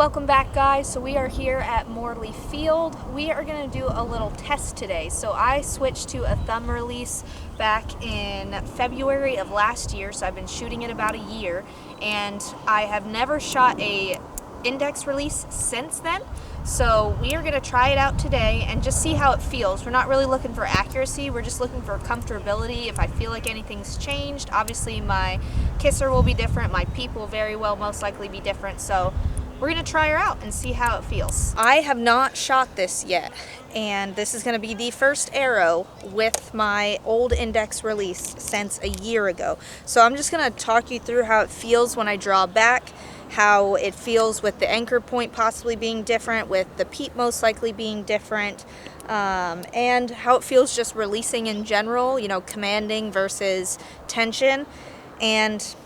welcome back guys. So we are here at Morley Field. We are going to do a little test today. So I switched to a thumb release back in February of last year, so I've been shooting it about a year, and I have never shot a index release since then. So we are going to try it out today and just see how it feels. We're not really looking for accuracy, we're just looking for comfortability. If I feel like anything's changed, obviously my kisser will be different, my peep will very well most likely be different, so we're going to try her out and see how it feels. I have not shot this yet, and this is going to be the first arrow with my old index release since a year ago. So I'm just going to talk you through how it feels when I draw back, how it feels with the anchor point possibly being different, with the peep most likely being different, and how it feels just releasing in general, you know, commanding versus tension, and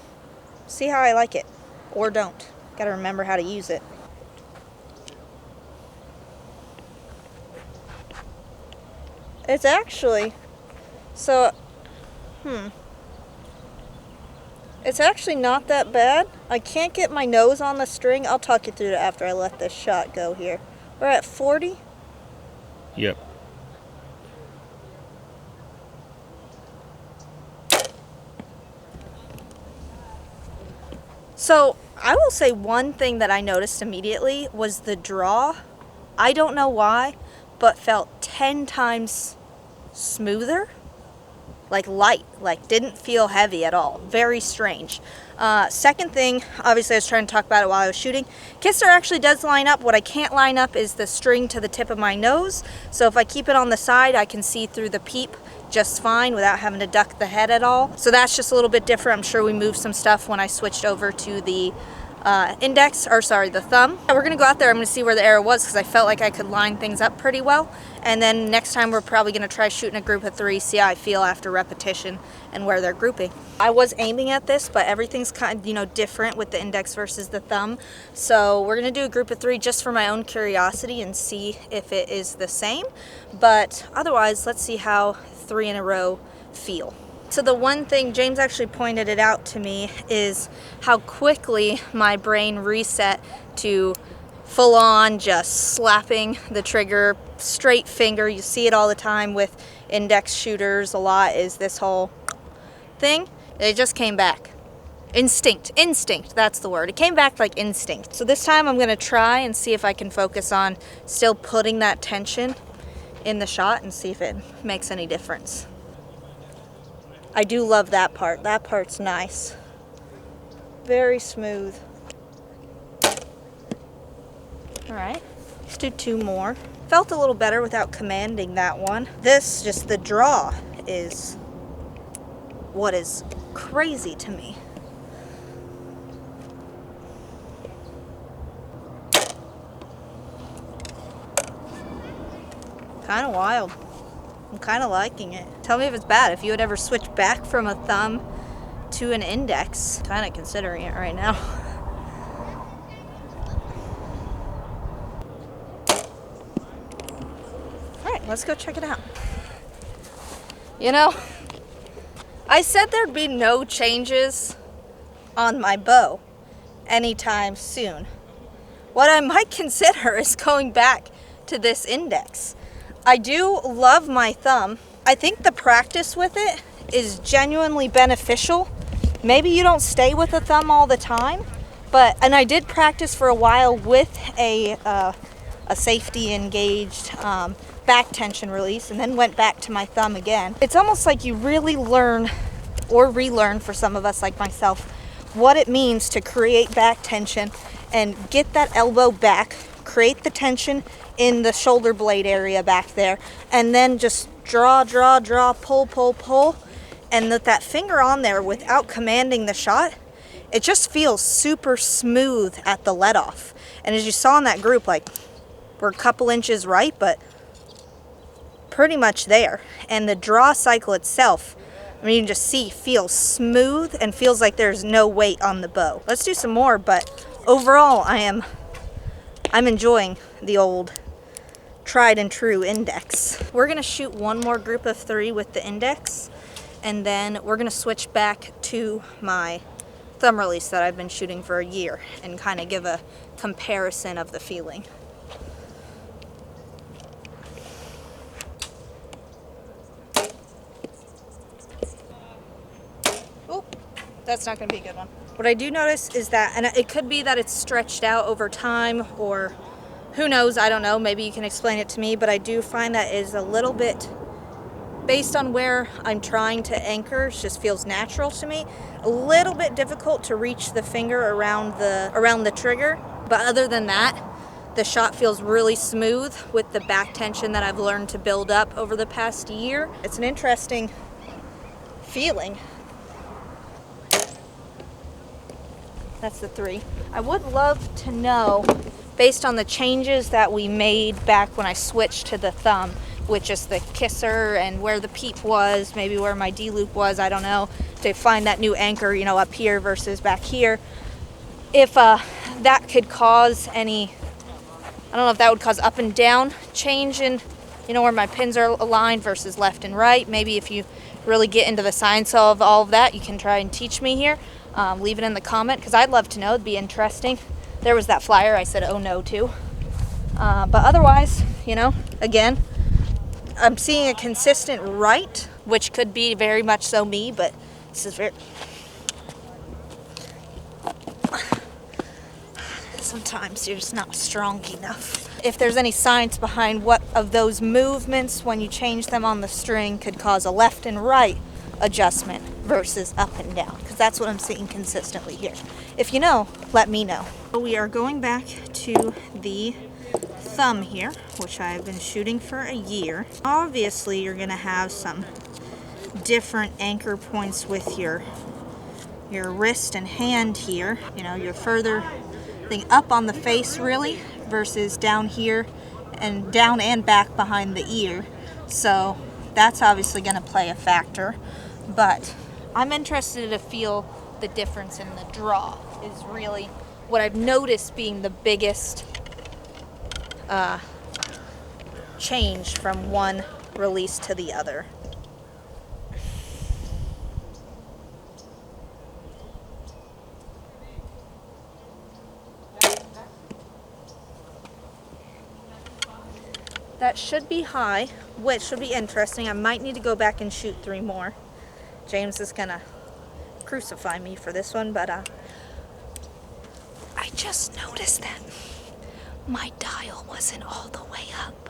see how I like it, or don't. Gotta remember how to use it. It's actually, it's actually not that bad. I can't get my nose on the string. I'll talk you through it after I let this shot go here. We're at 40. Yep. So I will say one thing that I noticed immediately was the draw. I don't know why, but felt 10 times smoother, like light, like didn't feel heavy at all. Very strange. Second thing, obviously I was trying to talk about it while I was shooting. Kisser actually does line up. What I can't line up is the string to the tip of my nose. So if I keep it on the side, I can see through the peep just fine without having to duck the head at all. So that's just a little bit different. I'm sure we moved some stuff when I switched over to the the thumb. We're gonna go out there. I'm gonna see where the arrow was because I felt like I could line things up pretty well. And then next time we're probably gonna try shooting a group of 3, see how I feel after repetition and where they're grouping. I was aiming at this, but everything's kind of, you know, different with the index versus the thumb. So we're gonna do a group of 3 just for my own curiosity and see if it is the same. But otherwise, let's see how 3 in a row feel. So the one thing, James actually pointed it out to me, is how quickly my brain reset to full on just slapping the trigger, straight finger. You see it all the time with index shooters a lot, is this whole thing. It just came back. Instinct, that's the word. It came back like instinct. So this time I'm gonna try and see if I can focus on still putting that tension in the shot and see if it makes any difference. I do love that part. That part's nice. Very smooth. All right, let's do 2 more. Felt a little better without commanding that one. This, just the draw, is what is crazy to me. Kind of wild. I'm kind of liking it. Tell me if it's bad. If you would ever switch back from a thumb to an index. Kind of considering it right now. All right, let's go check it out. You know, I said there'd be no changes on my bow anytime soon. What I might consider is going back to this index. I do love my thumb. I think the practice with it is genuinely beneficial. Maybe you don't stay with a thumb all the time, and I did practice for a while with a safety engaged back tension release, and then went back to my thumb again. It's almost like you really learn, or relearn for some of us like myself, what it means to create back tension and get that elbow back, create the tension in the shoulder blade area back there, and then just draw, pull, and with that finger on there without commanding the shot, it just feels super smooth at the let off. And as you saw in that group, like, we're a couple inches right, but pretty much there. And the draw cycle itself, I mean, you can just see, feels smooth and feels like there's no weight on the bow. Let's do some more, but overall I'm enjoying the old tried and true index. We're gonna shoot 1 more group of 3 with the index, and then we're gonna switch back to my thumb release that I've been shooting for a year and kind of give a comparison of the feeling. Oh, that's not going to be a good one. What I do notice is that, and it could be that it's stretched out over time, or who knows, I don't know, maybe you can explain it to me, but I do find that is a little bit, based on where I'm trying to anchor, it just feels natural to me. A little bit difficult to reach the finger around the trigger, but other than that, the shot feels really smooth with the back tension that I've learned to build up over the past year. It's an interesting feeling. That's the 3. I would love to know, based on the changes that we made back when I switched to the thumb, with just the kisser and where the peep was, maybe where my D-loop was, I don't know, to find that new anchor, you know, up here versus back here. If that could cause any, I don't know if that would cause up and down change in, you know, where my pins are aligned versus left and right. Maybe if you really get into the science of all of that, you can try and teach me here. Leave it in the comment, because I'd love to know. It'd be interesting. There was that flyer I said oh no to. But otherwise, you know, again, I'm seeing a consistent right, which could be very much so me, but this is very... Sometimes you're just not strong enough. If there's any science behind what of those movements when you change them on the string could cause a left and right adjustment versus up and down, because that's what I'm seeing consistently here. If you know, let me know. We are going back to the thumb here, which I've been shooting for a year. Obviously, you're going to have some different anchor points with your wrist and hand here. You know, you're further up on the face really versus down here and down and back behind the ear. So that's obviously going to play a factor. But I'm interested to feel the difference in the draw is really what I've noticed being the biggest change from one release to the other. That should be high, which should be interesting. I might need to go back and shoot 3 more. James is gonna crucify me for this one, but I just noticed that my dial wasn't all the way up.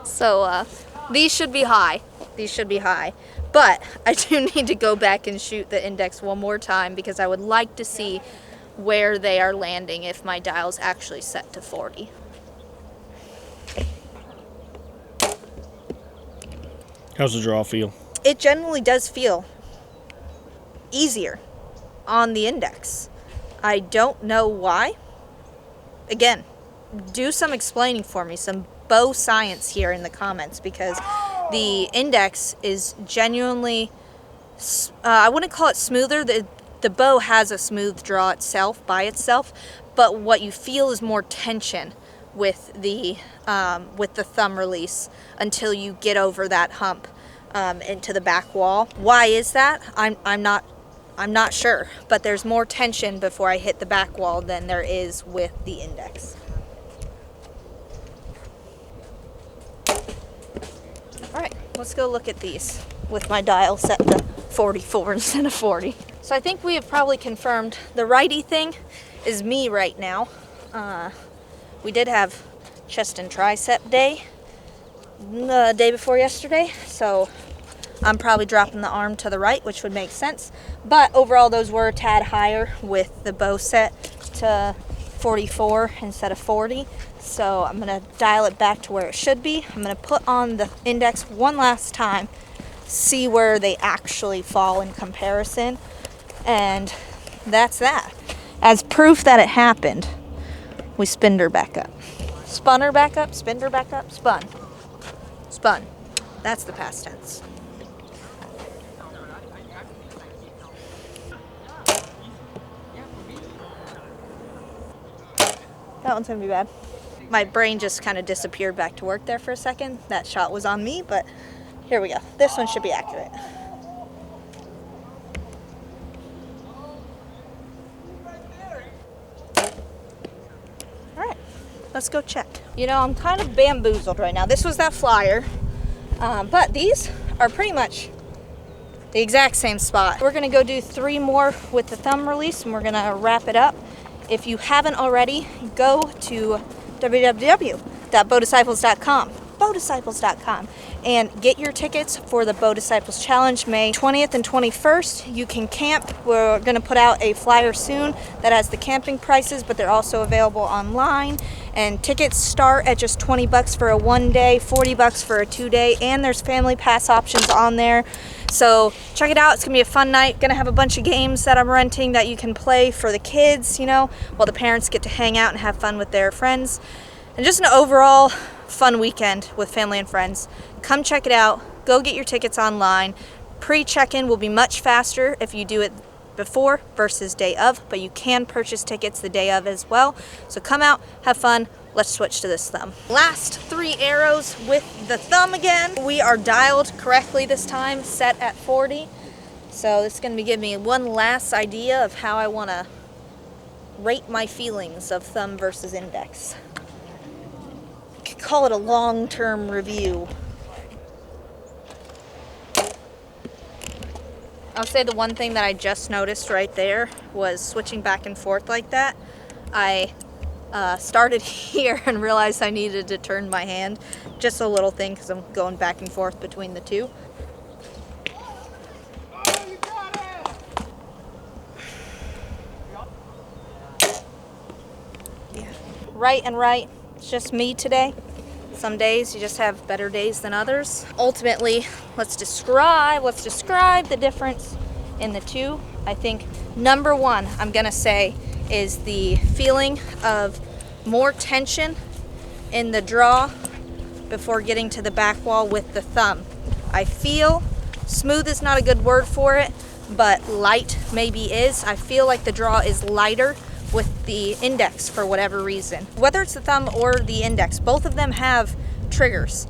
So these should be high. These should be high. But I do need to go back and shoot the index one more time, because I would like to see where they are landing if my dial's actually set to 40. How's the draw feel? It generally does feel easier on the index. I don't know why. Again, do some explaining for me, some bow science here in the comments, because the index is genuinely, I wouldn't call it smoother. The bow has a smooth draw itself, by itself, but what you feel is more tension with the thumb release until you get over that hump into the back wall. Why is that? I'm not sure, but there's more tension before I hit the back wall than there is with the index. All right, let's go look at these with my dial set to 44 instead of 40. So I think we have probably confirmed the righty thing is me right now. We did have chest and tricep day the day before yesterday, so I'm probably dropping the arm to the right, which would make sense. But overall, those were a tad higher with the bow set to 44 instead of 40. So I'm going to dial it back to where it should be. I'm going to put on the index one last time, see where they actually fall in comparison. And that's that. As proof that it happened, we spinned her back up. Spun her back up, spinned her back up, spun. Spun. That's the past tense. That one's gonna be bad. My brain just kind of disappeared back to work there for a second. That shot was on me, but here we go. This one should be accurate. let's go check. You know, I'm kind of bamboozled right now. This was that flyer, but these are pretty much the exact same spot. We're gonna go do 3 more with the thumb release and we're gonna wrap it up. If you haven't already, go to www.bowdisciples.com and get your tickets for the Bow Disciples Challenge May 20th and 21st. You can camp. We're going to put out a flyer soon that has the camping prices, but they're also available online. And tickets start at just $20 for a 1-day, $40 for a 2-day, and there's family pass options on there. So check it out. It's gonna be a fun night. Gonna have a bunch of games that I'm renting that you can play for the kids, you know, while the parents get to hang out and have fun with their friends. And just an overall fun weekend with family and friends. Come check it out. Go get your tickets online. Pre-check-in will be much faster if you do it before versus day of, but you can purchase tickets the day of as well. So come out, have fun. Let's switch to this thumb. Last 3 arrows with the thumb again. We are dialed correctly this time, set at 40. So this is gonna be giving me one last idea of how I wanna rate my feelings of thumb versus index. Could call it a long-term review. I'll say the one thing that I just noticed right there was switching back and forth like that. I started here and realized I needed to turn my hand. Just a little thing because I'm going back and forth between the two. Yeah. Right and right. It's just me today. Some days you just have better days than others. Ultimately, let's describe the difference in the two. I think number one, I'm gonna say, is the feeling of more tension in the draw before getting to the back wall with the thumb. I feel, smooth is not a good word for it, but light maybe is. I feel like the draw is lighter with the index for whatever reason. Whether it's the thumb or the index, both of them have triggers.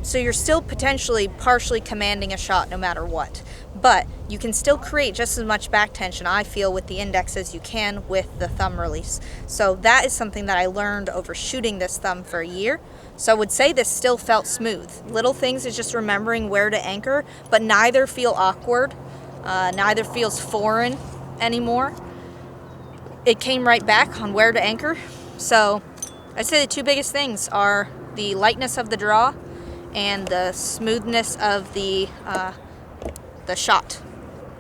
So you're still potentially partially commanding a shot no matter what. But you can still create just as much back tension, I feel, with the index as you can with the thumb release. So that is something that I learned over shooting this thumb for a year. So I would say this still felt smooth. Little things is just remembering where to anchor, but neither feel awkward, neither feels foreign anymore. It came right back on where to anchor. So I'd say the two biggest things are the lightness of the draw and the smoothness of the shot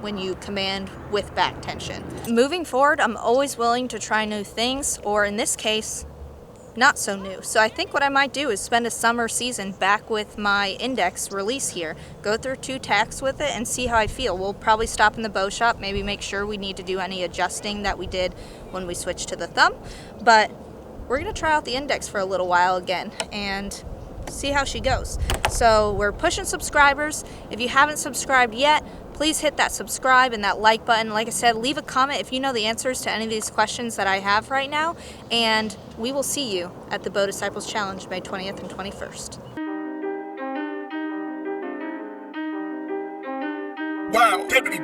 when you command with back tension. Moving forward, I'm always willing to try new things, or in this case, not so new. So I think what I might do is spend a summer season back with my index release here, go through 2 tacks with it and see how I feel. We'll probably stop in the bow shop, maybe make sure we need to do any adjusting that we did when we switched to the thumb, but we're gonna try out the index for a little while again and see how she goes. So we're pushing subscribers. If you haven't subscribed yet, please hit that subscribe and that like button. Like I said, leave a comment if you know the answers to any of these questions that I have right now, and we will see you at the Bow Disciples Challenge May 20th and 21st. Wow, deputy.